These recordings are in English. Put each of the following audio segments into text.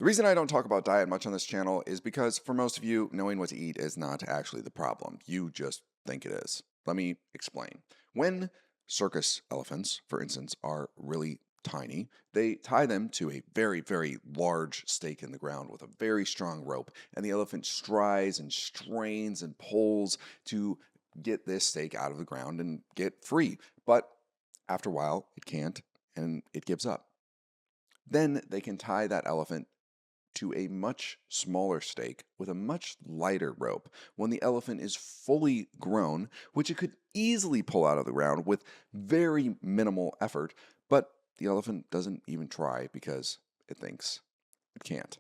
The reason I don't talk about diet much on this channel is because for most of you, knowing what to eat is not actually the problem. You just think it is. Let me explain. When circus elephants, for instance, are really tiny, they tie them to a very, very large stake in the ground with a very strong rope, and the elephant strives and strains and pulls to get this stake out of the ground and get free. But after a while, it can't, and it gives up. Then they can tie that elephant to a much smaller stake with a much lighter rope when the elephant is fully grown, which it could easily pull out of the ground with very minimal effort, but the elephant doesn't even try because it thinks it can't.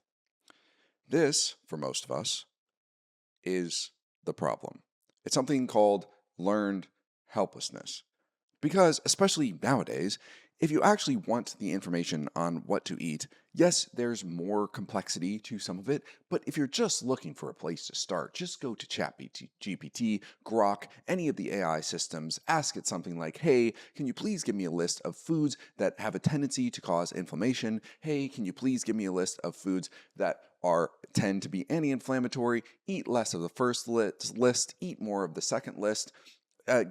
This, for most of us, is the problem. It's something called learned helplessness. Because, especially nowadays, if you actually want the information on what to eat, yes, there's more complexity to some of it, but if you're just looking for a place to start, just go to ChatGPT, Grok, any of the AI systems, ask it something like, hey, can you please give me a list of foods that have a tendency to cause inflammation? Hey, can you please give me a list of foods that tend to be anti-inflammatory? Eat less of the first list, eat more of the second list.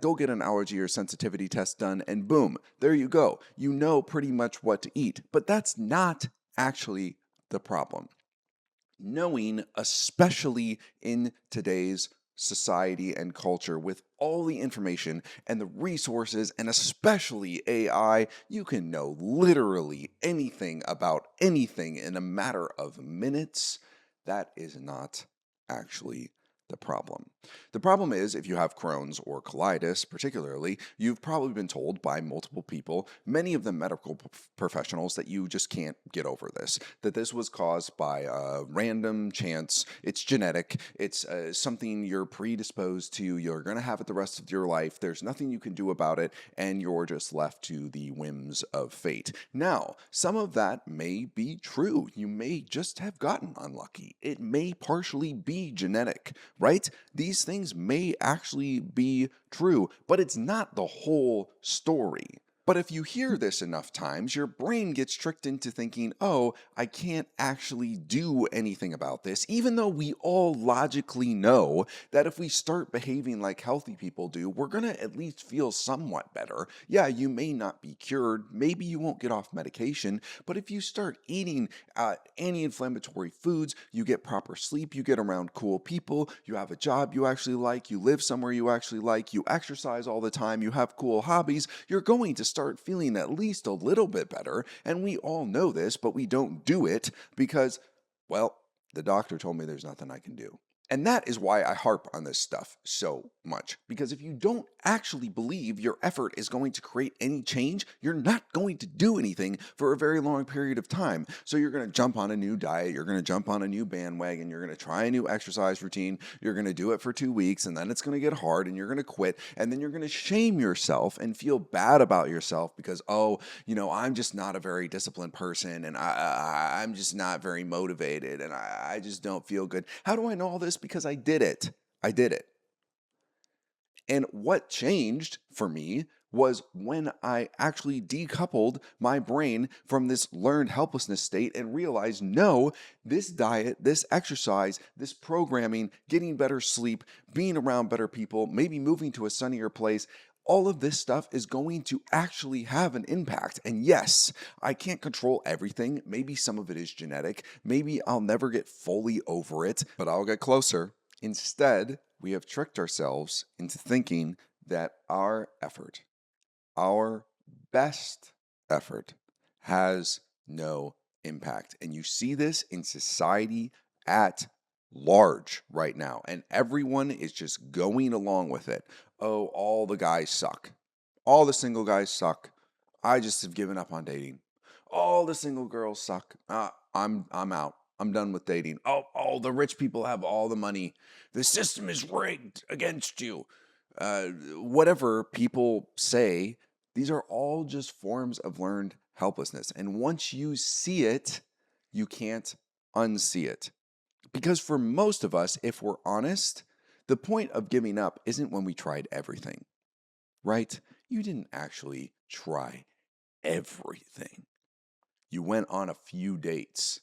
Go get an allergy or sensitivity test done, and boom, there you go. You know pretty much what to eat. But that's not actually the problem. Knowing, especially in today's society and culture, with all the information and the resources, and especially AI, you can know literally anything about anything in a matter of minutes. That is not actually the problem. The problem is if you have Crohn's or colitis, particularly, you've probably been told by multiple people, many of them medical professionals, that you just can't get over this, that this was caused by a random chance, it's genetic, it's something you're predisposed to, you're going to have it the rest of your life, there's nothing you can do about it, and you're just left to the whims of fate. Now, some of that may be true. You may just have gotten unlucky. It may partially be genetic, right? These things may actually be true, but it's not the whole story. But if you hear this enough times, your brain gets tricked into thinking, oh, I can't actually do anything about this, even though we all logically know that if we start behaving like healthy people do, we're going to at least feel somewhat better. Yeah, you may not be cured, maybe you won't get off medication, but if you start eating anti-inflammatory foods, you get proper sleep, you get around cool people, you have a job you actually like, you live somewhere you actually like, you exercise all the time, you have cool hobbies, you're going to start feeling at least a little bit better. And we all know this, but we don't do it because, well, the doctor told me there's nothing I can do. And that is why I harp on this stuff so much. Because if you don't actually believe your effort is going to create any change, you're not going to do anything for a very long period of time. So you're going to jump on a new diet, you're going to jump on a new bandwagon, you're going to try a new exercise routine, you're going to do it for 2 weeks, and then it's going to get hard, and you're going to quit, and then you're going to shame yourself and feel bad about yourself because, oh, I'm just not a very disciplined person, and I'm just not very motivated, and I just don't feel good. How do I know all this? Because I did it. I did it. And what changed for me was when I actually decoupled my brain from this learned helplessness state and realized, no, this diet, this exercise, this programming, getting better sleep, being around better people, maybe moving to a sunnier place, all of this stuff is going to actually have an impact. And yes, I can't control everything. Maybe some of it is genetic. Maybe I'll never get fully over it, but I'll get closer. Instead, we have tricked ourselves into thinking that our effort, our best effort, has no impact. And you see this in society at large right now, and everyone is just going along with it. Oh, all the guys suck. All the single guys suck. I just have given up on dating. All the single girls suck. I'm out. I'm done with dating. Oh, the rich people have all the money. The system is rigged against you. Whatever people say, these are all just forms of learned helplessness. And once you see it, you can't unsee it. Because for most of us, if we're honest, the point of giving up isn't when we tried everything, right? You didn't actually try everything. You went on a few dates.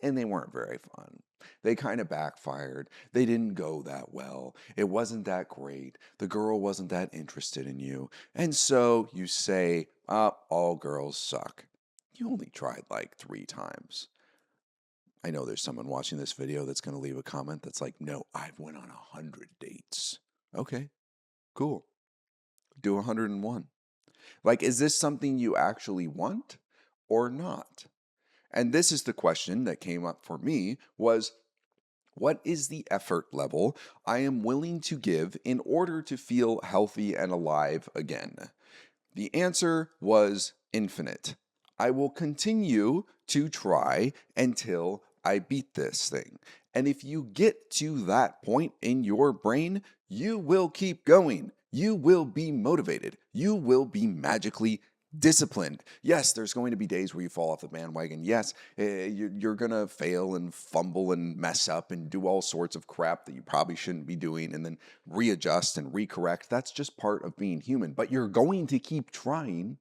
and they weren't very fun. They kind of backfired. They didn't go that well. It wasn't that great. The girl wasn't that interested in you. And so you say, all girls suck. You only tried like 3 times. I know there's someone watching this video that's going to leave a comment that's like, no, I've went on 100 dates. Okay, cool. Do 101. Like, is this something you actually want or not? And this is the question that came up for me was, what is the effort level I am willing to give in order to feel healthy and alive again? The answer was infinite. I will continue to try until I beat this thing. And if you get to that point in your brain, you will keep going. You will be motivated. You will be magically disciplined. Yes, there's going to be days where you fall off the bandwagon. Yes, you're going to fail and fumble and mess up and do all sorts of crap that you probably shouldn't be doing and then readjust and recorrect. That's just part of being human, but you're going to keep trying.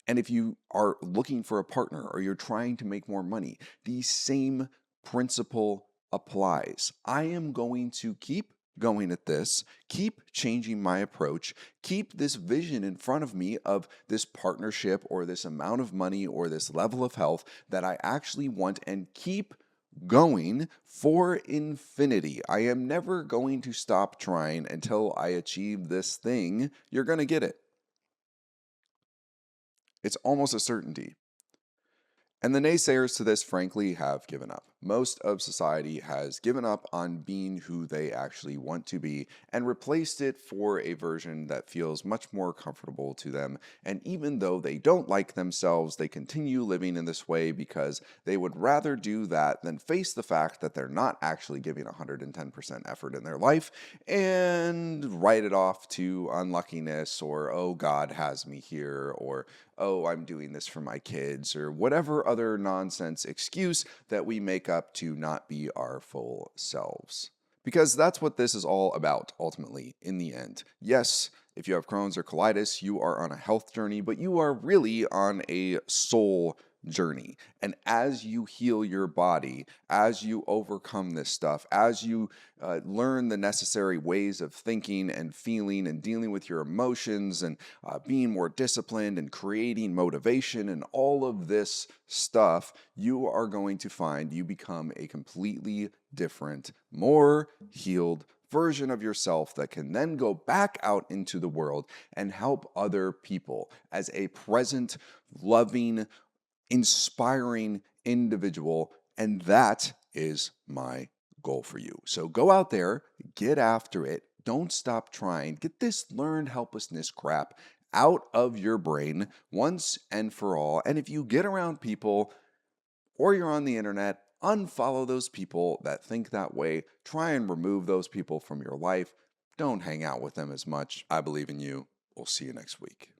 And if you are looking for a partner or you're trying to make more money, the same principle applies. I am going to keep going at this, keep changing my approach, keep this vision in front of me of this partnership or this amount of money or this level of health that I actually want, and keep going for infinity. I am never going to stop trying until I achieve this thing. You're going to get it. It's almost a certainty. And the naysayers to this, frankly, have given up. Most of society has given up on being who they actually want to be and replaced it for a version that feels much more comfortable to them. And even though they don't like themselves, they continue living in this way because they would rather do that than face the fact that they're not actually giving 110% effort in their life and write it off to unluckiness or, oh, God has me here, or oh, I'm doing this for my kids, or whatever other nonsense excuse that we make up to not be our full selves. Because that's what this is all about, ultimately, in the end. Yes, if you have Crohn's or colitis, you are on a health journey, but you are really on a soul journey. And as you heal your body, as you overcome this stuff, as you learn the necessary ways of thinking and feeling and dealing with your emotions and being more disciplined and creating motivation and all of this stuff, you are going to find you become a completely different, more healed version of yourself that can then go back out into the world and help other people as a present, loving, inspiring individual. And that is my goal for you. So go out there, get after it. Don't stop trying. Get this learned helplessness crap out of your brain once and for all. And if you get around people or you're on the internet, unfollow those people that think that way. Try and remove those people from your life. Don't hang out with them as much. I believe in you. We'll see you next week.